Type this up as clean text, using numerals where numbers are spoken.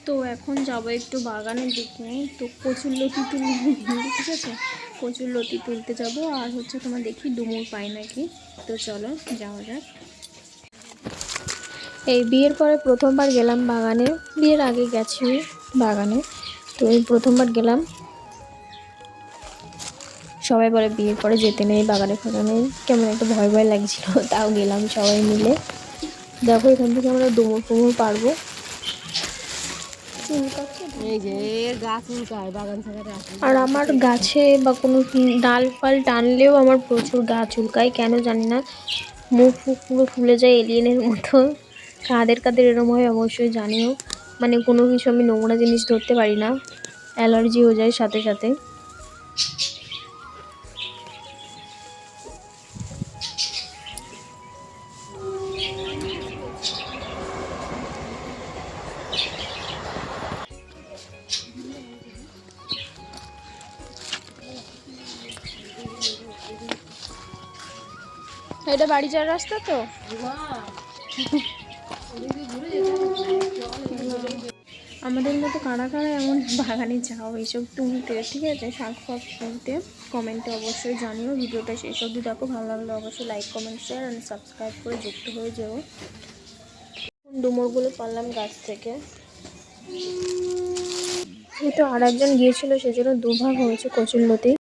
তো এখন যাব একটু বাগানের দিকে। তো কচুর লতি তুলতে, ঠিক আছে, কচুর লতি তুলতে যাব। আর হচ্ছে তোমার দেখি ডুমুর পাই নাকি। তো চলো যাওয়া যাক। এই বিয়ের পরে প্রথমবার গেলাম বাগানে। বিয়ের আগে গেছি বাগানে, তো এই প্রথমবার গেলাম। সবাই বলে বিয়ের পরে যেতে নেই বাগানে ফাগানে, কেমন একটা ভয় ভয় লাগছিল, তাও গেলাম সবাই মিলে। দেখো এখান থেকে আমরা ডুমুর ফুমুর পারবো। আর আমার গাছে বা কোনো ডাল ফাল টানলেও আমার প্রচুর গা চুলকায়, কেন জানি না। মুখ ফুক পুরো ফুলে যায় এলিয়েনের মতো। কাদের কাদের এরম হয় অবশ্যই জানিও। মানে কোনো কিছু আমি নোংরা জিনিস ধরতে পারি না, অ্যালার্জি হয়ে যায় সাথে সাথে। এটা বাড়ি যাওয়ার রাস্তা তো। আমাদের মতো কারা কারা এমন বাগানে যাও এইসব তুলতে, ঠিক আছে, শাক ফাক তুলতে, কমেন্টে অবশ্যই জানিও। ভিডিওটা শেষ অবধি দেখো, ভালো লাগলে অবশ্যই like comment share and subscribe করে যুক্ত হয়ে যাও। ডুমুরগুলো পারলাম গাছ থেকে। এই তো আর একজন গিয়েছিল, সেজন্য দুভাগ হয়েছে কচুর লতি।